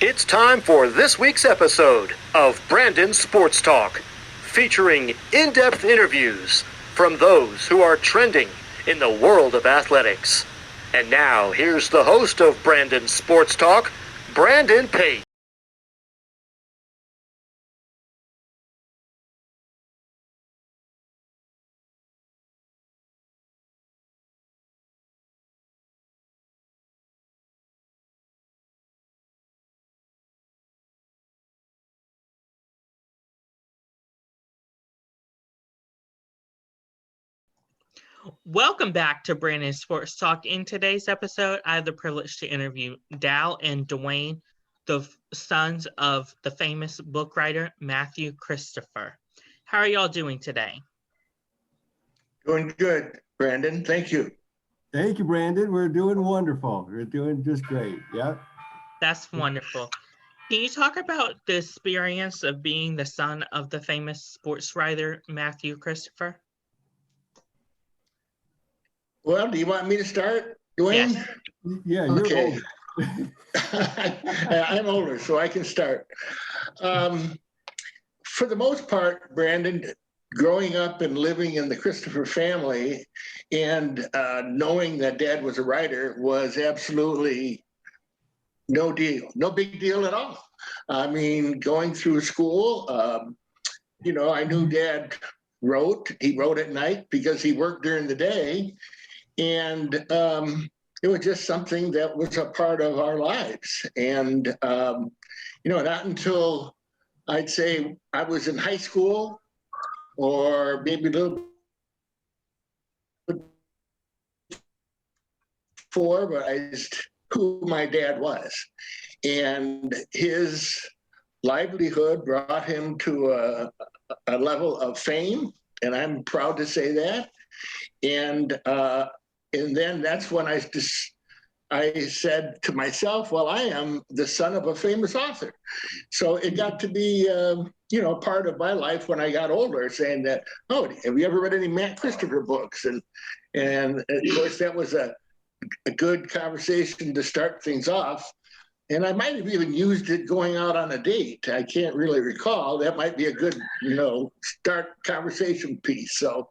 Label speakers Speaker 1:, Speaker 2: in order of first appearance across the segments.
Speaker 1: It's time for this week's episode of Brandon Sports Talk, featuring in-depth interviews from those who are trending in the world of athletics. And now, here's the host of Brandon Sports Talk, Brandon Pate.
Speaker 2: Welcome back to Brandon Sports Talk. In today's episode, I have the privilege to interview Dal and Duane, the sons of the famous book writer Matthew Christopher. How are y'all doing today?
Speaker 3: Doing good, Brandon. Thank you.
Speaker 4: Thank you, Brandon. We're doing wonderful. We're doing just great. Yeah.
Speaker 2: That's wonderful. Can you talk about the experience of being the son of the famous sports writer Matthew Christopher?
Speaker 3: Well, do you want me to start, Duane?
Speaker 2: Yes.
Speaker 4: Yeah, you're
Speaker 3: Okay.
Speaker 4: older.
Speaker 3: I'm older, so I can start. For the most part, Brandon, growing up and living in the Christopher family and knowing that Dad was a writer was absolutely no deal, no big deal at all. I mean, going through school, I knew Dad wrote. He wrote at night because he worked during the day. And it was just something that was a part of our lives. And, not until I'd say I was in high school or maybe a little bit before, but I just who my dad was. And his livelihood brought him to a level of fame. And I'm proud to say that. And then that's when I said to myself, well, I am the son of a famous author. So it got to be, part of my life when I got older, saying that, oh, have you ever read any Matt Christopher books? And of course, that was a good conversation to start things off. And I might have even used it going out on a date. I can't really recall. That might be a good, start conversation piece. So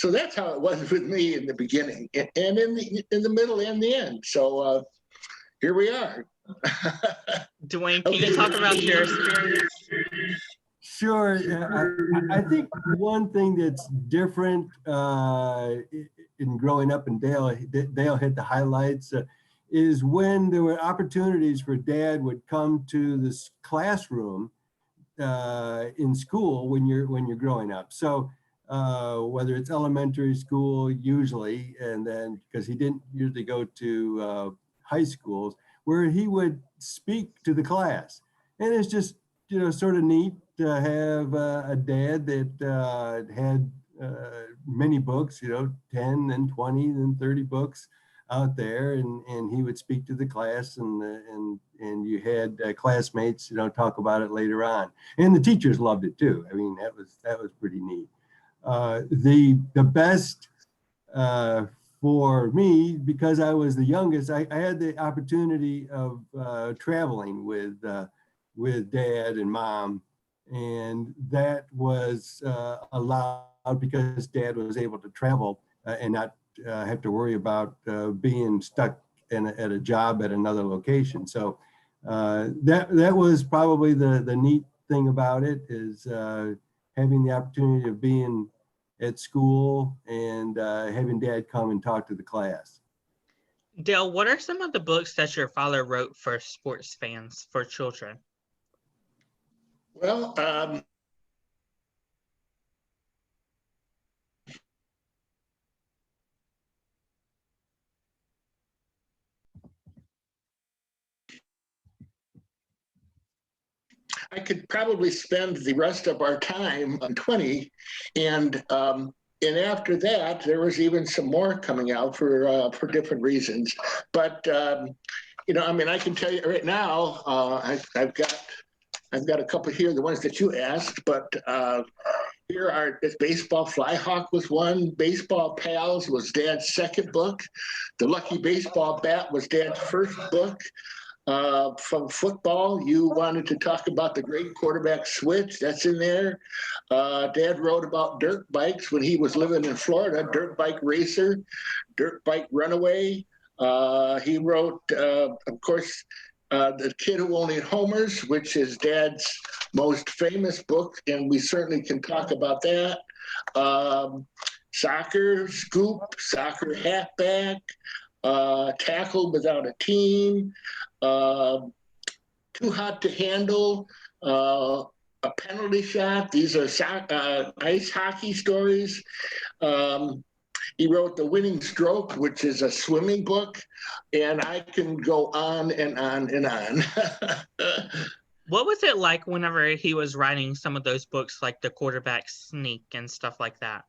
Speaker 3: that's how it was with me in the beginning, and in the middle and the end. So here we are.
Speaker 2: Duane, can you talk about your experience?
Speaker 4: Sure. I think one thing that's different in growing up, and Dale hit the highlights, is when there were opportunities for Dad would come to this classroom in school when you're growing up. So whether it's elementary school usually, and then because he didn't usually go to high schools, where he would speak to the class. And it's just, sort of neat to have a dad that had many books, 10 and 20 and 30 books out there, and he would speak to the class, and you had classmates, talk about it later on, and the teachers loved it too. I mean, that was pretty neat. The best for me, because I was the youngest, I had the opportunity of traveling with Dad and Mom, and that was allowed because Dad was able to travel and not have to worry about being stuck at a job at another location. So that was probably the neat thing about it, is having the opportunity of being at school and having Dad come and talk to the class.
Speaker 2: Dale, what are some of the books that your father wrote for sports fans, for children?
Speaker 3: Well, I could probably spend the rest of our time on 20, and after that, there was even some more coming out for different reasons. But I can tell you right now, I've got a couple here, the ones that you asked, but here are Baseball Flyhawk was one, Baseball Pals was Dad's second book, The Lucky Baseball Bat was Dad's first book. From football, you wanted to talk about the great quarterback switch. That's in there. Dad wrote about dirt bikes when he was living in Florida, dirt bike racer, dirt bike runaway. He wrote, of course, The Kid Who Only Homers, which is Dad's most famous book, and we certainly can talk about that. Soccer Scoop, Soccer Halfback, Tackle Without a Team, Too Hot to Handle, A Penalty Shot. These are ice hockey stories. He wrote The Winning Stroke, which is a swimming book, and I can go on and on and on.
Speaker 2: What was it like whenever he was writing some of those books, like The Quarterback Sneak and stuff like that?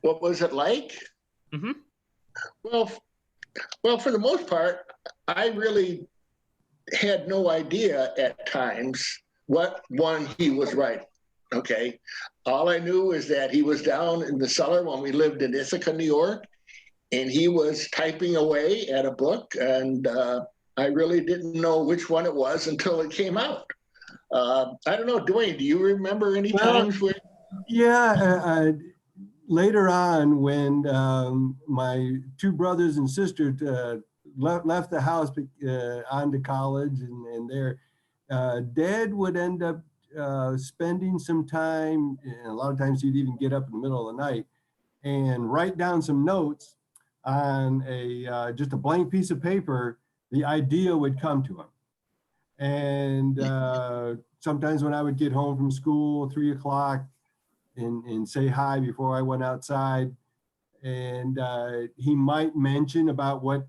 Speaker 3: What was it like?
Speaker 2: Mm-hmm.
Speaker 3: Well, for the most part, I really had no idea at times what one he was writing. Okay. All I knew is that he was down in the cellar when we lived in Ithaca, New York, and he was typing away at a book, and I really didn't know which one it was until it came out. I don't know, Duane, do you remember any times where?
Speaker 4: Yeah, later on when my two brothers and sister left the house on to college, and their Dad would end up spending some time, and a lot of times he'd even get up in the middle of the night and write down some notes on just a blank piece of paper. The idea would come to him. And sometimes when I would get home from school, 3 o'clock, and say hi before I went outside, and he might mention about what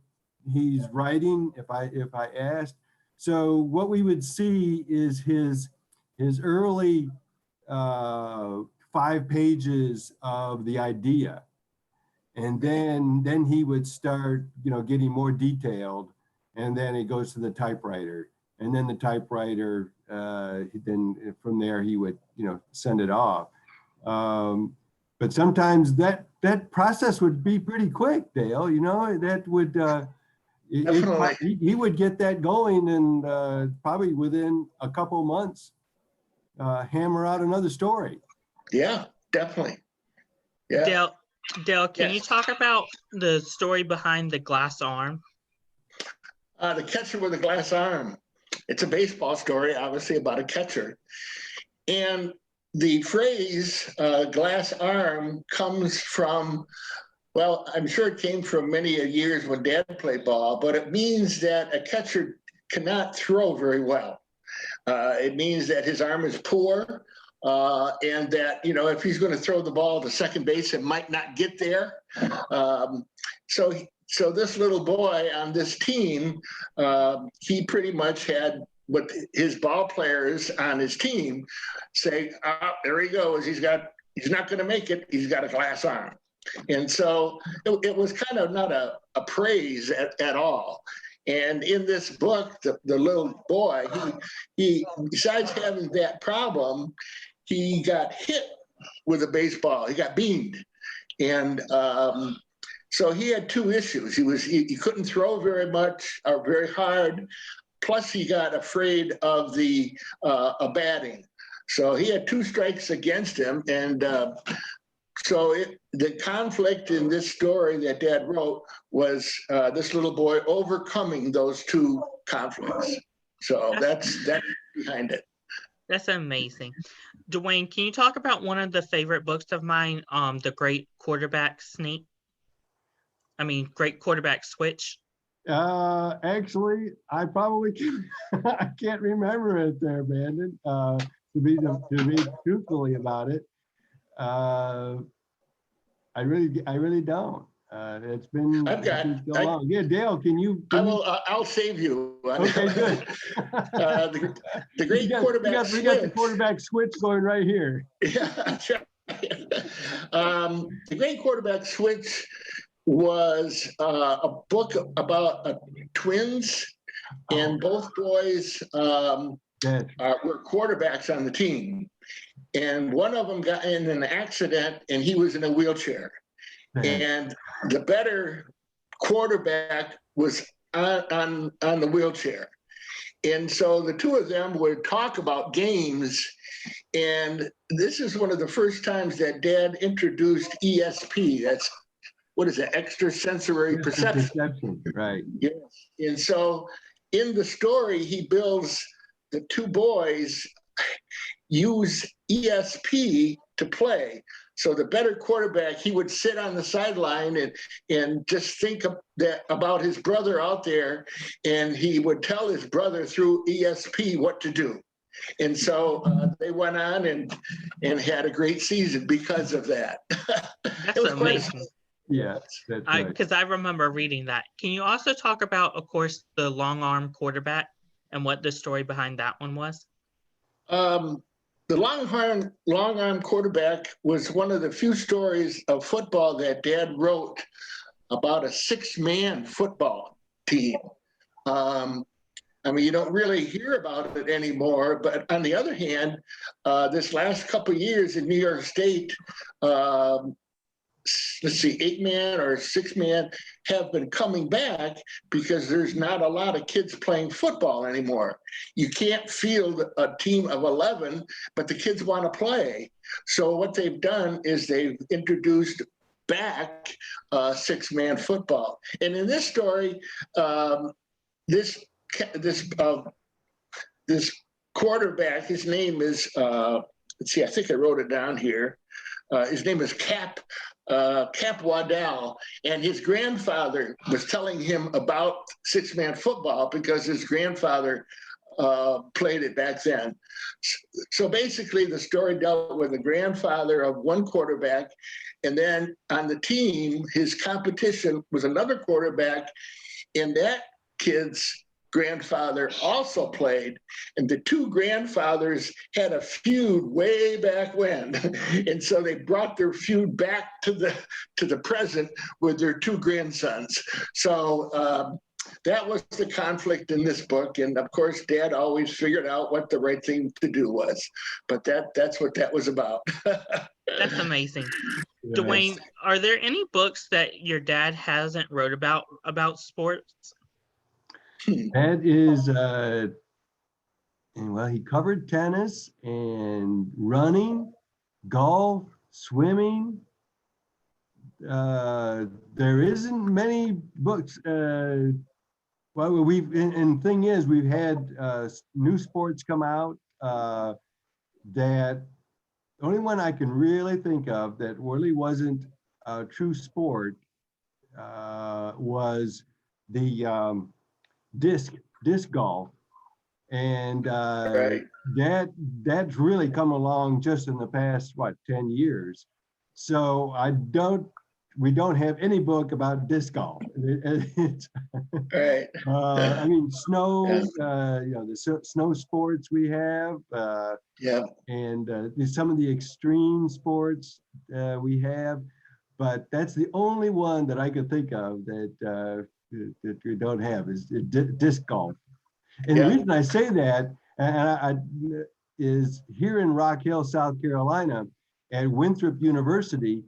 Speaker 4: he's writing if I asked. So what we would see is his early 5 pages of the idea, and then he would start getting more detailed, and then it goes to the typewriter, and then the typewriter then from there he would send it off. But sometimes that process would be pretty quick, Dale. That would he would get that going, and probably within a couple months hammer out another story.
Speaker 3: Yeah, definitely. Yeah.
Speaker 2: Dale, can you talk about the story behind The Glass Arm?
Speaker 3: The Catcher with a Glass Arm. It's a baseball story, obviously, about a catcher. And the phrase glass arm comes from, well, I'm sure it came from many years when Dad played ball, but it means that a catcher cannot throw very well. It means that his arm is poor, and that, if he's going to throw the ball to second base, it might not get there. So this little boy on this team, he pretty much had what his ball players on his team say, there he goes. He's not going to make it. He's got a glass arm. And so it was kind of not a praise at all. And in this book, the little boy, he besides having that problem, he got hit with a baseball. He got beamed. And so he had 2 issues. He couldn't throw very much or very hard. Plus, he got afraid of the batting. So he had 2 strikes against him. And so the conflict in this story that Dad wrote was this little boy overcoming those 2 conflicts. So that's behind it.
Speaker 2: That's amazing. Duane, can you talk about one of the favorite books of mine, The Great Quarterback Sneak? Great Quarterback Switch?
Speaker 4: Actually, I probably I can't remember it there, Brandon. To be truthfully about it, I really don't. It's been so long. Yeah, Dale, can you?
Speaker 3: I'll save you.
Speaker 4: Okay, good.
Speaker 3: The Great Quarterback Switch.
Speaker 4: We got the quarterback switch going right here.
Speaker 3: Yeah, that's right. The Great Quarterback Switch was a book about twins, and both boys were quarterbacks on the team. And one of them got in an accident, and he was in a wheelchair. And the better quarterback was on the wheelchair. And so the two of them would talk about games. And this is one of the first times that Dad introduced ESP. That's, what is it, extrasensory perception.
Speaker 4: Right.
Speaker 3: Yes. And so in the story, he builds the two boys use ESP to play. So the better quarterback, he would sit on the sideline and just think about his brother out there, and he would tell his brother through ESP what to do. And so they went on and had a great season because of that.
Speaker 2: That's amazing.
Speaker 4: Yeah, that's right.
Speaker 2: Because I remember reading that. Can you also talk about, of course, the long arm quarterback and what the story behind that one was?
Speaker 3: The long arm quarterback was one of the few stories of football that Dad wrote about a 6-man football team. I mean, you don't really hear about it anymore, but on the other hand, this last couple of years in New York State, let's see, 8-man or 6-man have been coming back because there's not a lot of kids playing football anymore. You can't field a team of 11, but the kids want to play. So what they've done is they've introduced back 6-man football. And in this story, this quarterback, his name is, let's see, I think I wrote it down here. His name is Cap Waddell, and his grandfather was telling him about 6-man football because his grandfather played it back then. So basically the story dealt with the grandfather of one quarterback, and then on the team, his competition was another quarterback, and that kid's grandfather also played, and the two grandfathers had a feud way back when, and so they brought their feud back to the present with their two grandsons. So that was the conflict in this book, and of course Dad always figured out what the right thing to do was, but that's what that was about.
Speaker 2: That's amazing.
Speaker 4: Yes.
Speaker 2: Duane, are there any books that your dad hasn't wrote about sports?
Speaker 4: That is, and well, he covered tennis and running, golf, swimming. There isn't many books. Well, and thing is, we've had new sports come out that the only one I can really think of that really wasn't a true sport was the disc golf, and
Speaker 3: Right.
Speaker 4: that's really come along just in the past 10 years. So we don't have any book about disc golf. It's
Speaker 3: Right.
Speaker 4: I mean, snow, the snow sports we have,
Speaker 3: Yeah.
Speaker 4: and some of the extreme sports we have, but that's the only one that I could think of that we don't have is disc golf. And
Speaker 3: Yeah.
Speaker 4: the reason I say that is here in Rock Hill, South Carolina, at Winthrop University,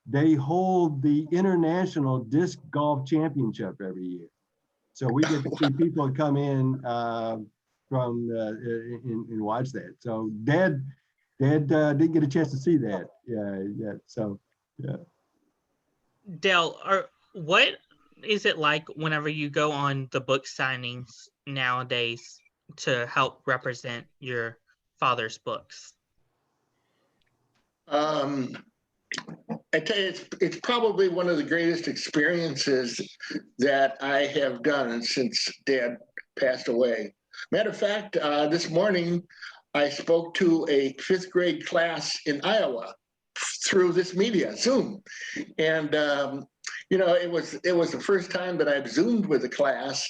Speaker 4: they hold the International Disc Golf Championship every year. So we get to see people come in from and watch that. So Dad didn't get a chance to see that. Yeah. So yeah.
Speaker 2: Dale, what is it like whenever you go on the book signings nowadays to help represent your father's books?
Speaker 3: I tell you, it's probably one of the greatest experiences that I have done since Dad passed away. Matter of fact, this morning I spoke to a 5th grade class in Iowa through this media, Zoom, and it was the first time that I've Zoomed with a class,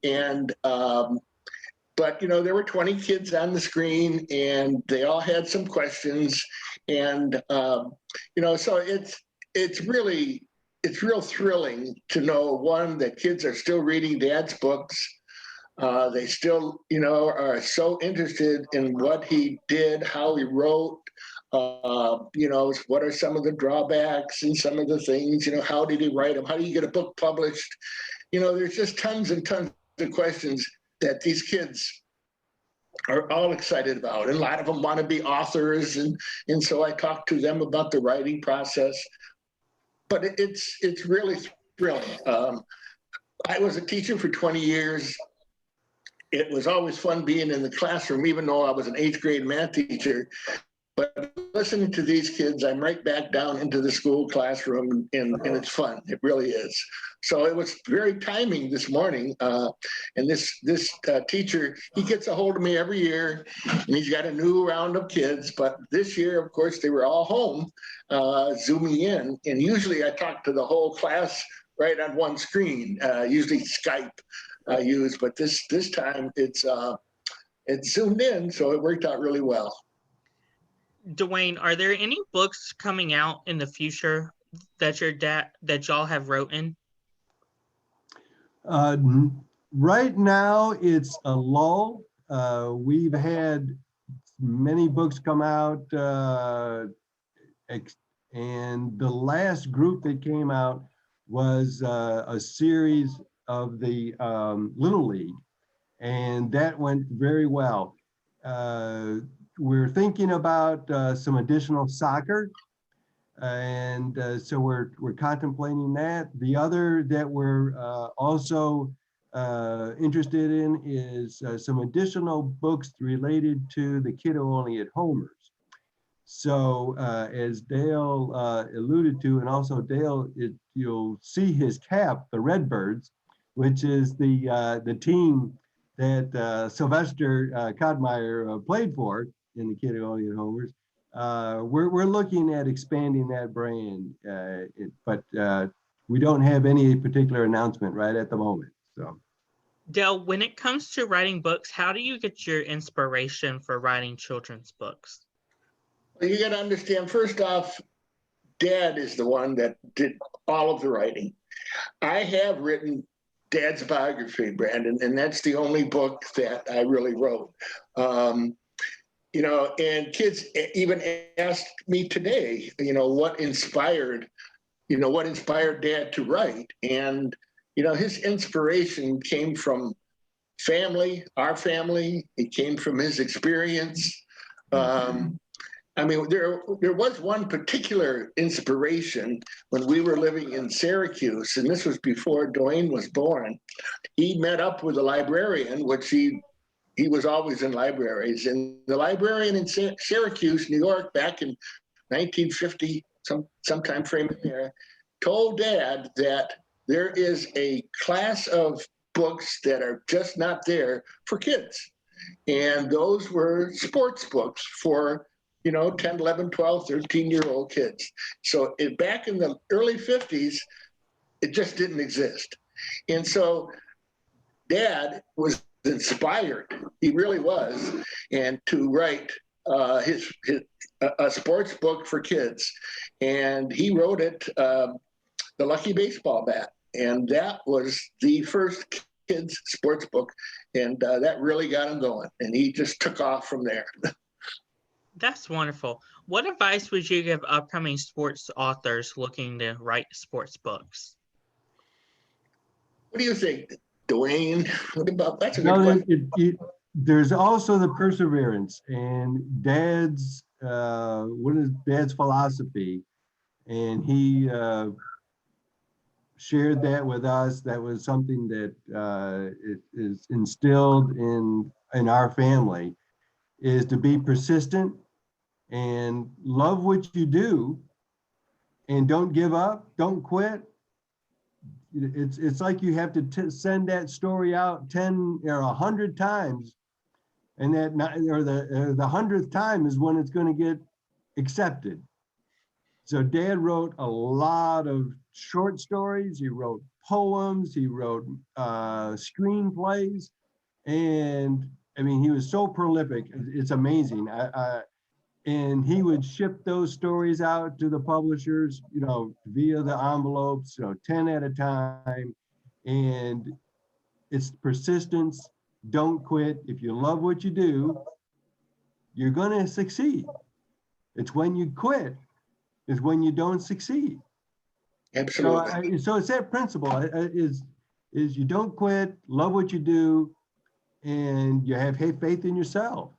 Speaker 3: and but there were 20 kids on the screen, and they all had some questions, and so it's real thrilling to know, one, that kids are still reading Dad's books. They still are so interested in what he did, how he wrote. What are some of the drawbacks and some of the things, how did he write them? How do you get a book published? there's just tons and tons of questions that these kids are all excited about. And a lot of them want to be authors. And so I talk to them about the writing process. But it's really thrilling. I was a teacher for 20 years. It was always fun being in the classroom, even though I was an 8th grade math teacher. But listening to these kids, I'm right back down into the school classroom, and it's fun. It really is. So it was very timing this morning. And this teacher, he gets a hold of me every year, and he's got a new round of kids. But this year, of course, they were all home, Zooming in. And usually I talk to the whole class right on one screen, usually Skype I use. But this time it's zoomed in, so it worked out really well.
Speaker 2: Duane, are there any books coming out in the future that y'all have written?
Speaker 4: Right now, it's a lull. We've had many books come out, and the last group that came out was a series of the Little League, and that went very well. We're thinking about some additional soccer, and so we're contemplating that. The other that we're also interested in is some additional books related to the kiddo-only at homers. So as Dale alluded to, and also Dale, you'll see his cap, the Redbirds, which is the team that Sylvester Codmeyer played for in the kiddo-only at homers. We're looking at expanding that brand, but we don't have any particular announcement right at the moment. So,
Speaker 2: Dale, when it comes to writing books, how do you get your inspiration for writing children's books?
Speaker 3: Well, you got to understand, first off, Dad is the one that did all of the writing. I have written Dad's biography, Brandon, and that's the only book that I really wrote. And kids even asked me today, what inspired Dad to write. And, his inspiration came from family, our family. It came from his experience. There was one particular inspiration when we were living in Syracuse, and this was before Duane was born. He met up with a librarian, which he was always in libraries, and the librarian in Syracuse, New York, back in 1950, some time frame in there, told Dad that there is a class of books that are just not there for kids. And those were sports books for 10, 11, 12, 13-year-old kids. So back in the early 50s, it just didn't exist. And so Dad was inspired, he really was, and to write a sports book for kids. And he wrote it, The Lucky Baseball Bat. And that was the first kids sports book. And that really got him going. And he just took off from there.
Speaker 2: That's wonderful. What advice would you give upcoming sports authors looking to write sports books?
Speaker 3: What do you think, Duane? That's a good question.
Speaker 4: There's also the perseverance, and Dad's what is Dad's philosophy, and he shared that with us. That was something that is instilled in our family, is to be persistent and love what you do, and don't give up, don't quit. It's like you have to send that story out 10 or 100 times, and the 100th time is when it's going to get accepted. So Dad wrote a lot of short stories. He wrote poems. He wrote screenplays, and he was so prolific. It's amazing. And he would ship those stories out to the publishers, via the envelopes, 10 at a time. And it's persistence. Don't quit. If you love what you do, you're going to succeed. It's when you quit is when you don't succeed.
Speaker 3: Absolutely.
Speaker 4: So it's that principle is is you don't quit, love what you do, and you have faith in yourself.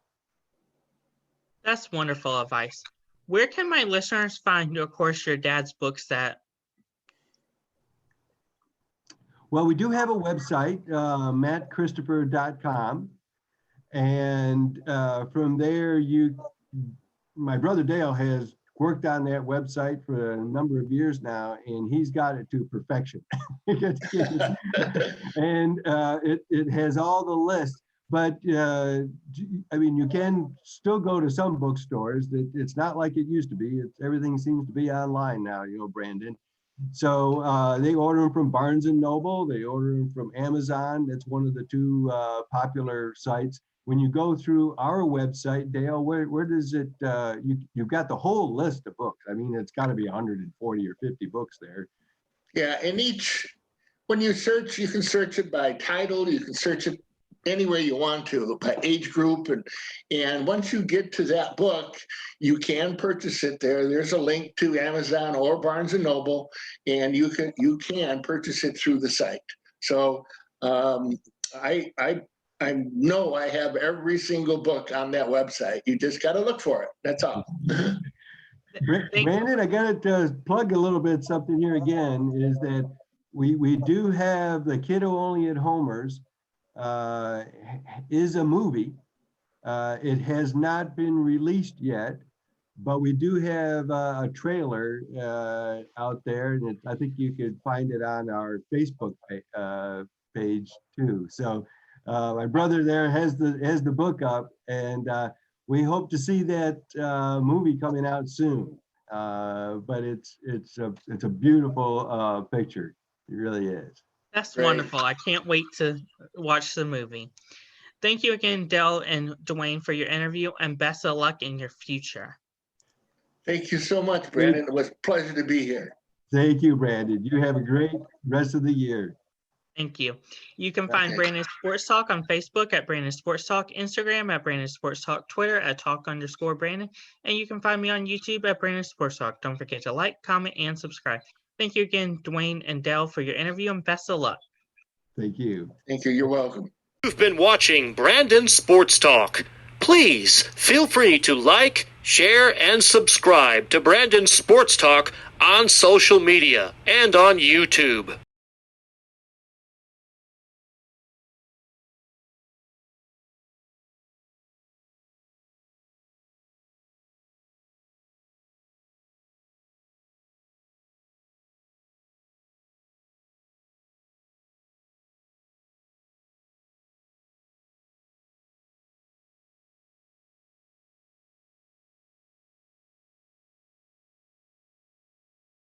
Speaker 2: That's wonderful advice. Where can my listeners find, of course, your dad's books at?
Speaker 4: Well, we do have a website, mattchristopher.com. And from there, my brother Dale has worked on that website for a number of years now, and he's got it to perfection. And it has all the lists. But I mean, you can still go to some bookstores. It's not like it used to be. Everything seems to be online now, Brandon. So they order them from Barnes and Noble. They order them from Amazon. That's one of the two popular sites. When you go through our website, Dale, where does it, you've got the whole list of books. I mean, it's got to be 140 or 50 books there.
Speaker 3: Yeah, and when you search, you can search it by title, you can search it any way you want to, by age group. And once you get to that book, you can purchase it there. There's a link to Amazon or Barnes and Noble, and you can purchase it through the site. So I know I have every single book on that website. You just got to look for it. That's all.
Speaker 4: Brandon, I got to plug a little bit something here again, is that we do have the Kiddo Only at Homer's is a movie. It has not been released yet, but we do have a trailer out there, and I think you could find it on our Facebook page too. So my brother there has the book up, and we hope to see that movie coming out soon. But it's a beautiful picture. It really is.
Speaker 2: That's wonderful. I can't wait to watch the movie. Thank you again, Dell and Duane, for your interview, and best of luck in your future.
Speaker 3: Thank you so much, Brandon. It was a pleasure to be here.
Speaker 4: Thank you, Brandon. You have a great rest of the year.
Speaker 2: Thank you. You can find Brandon Sports Talk on Facebook at Brandon Sports Talk, Instagram at Brandon Sports Talk, Twitter at Talk_Brandon, and you can find me on YouTube at Brandon Sports Talk. Don't forget to like, comment, and subscribe. Thank you again, Duane and Dell, for your interview, and best of luck.
Speaker 4: Thank you.
Speaker 3: Thank you. You're welcome.
Speaker 1: You've been watching Brandon Sports Talk. Please feel free to like, share, and subscribe to Brandon Sports Talk on social media and on YouTube.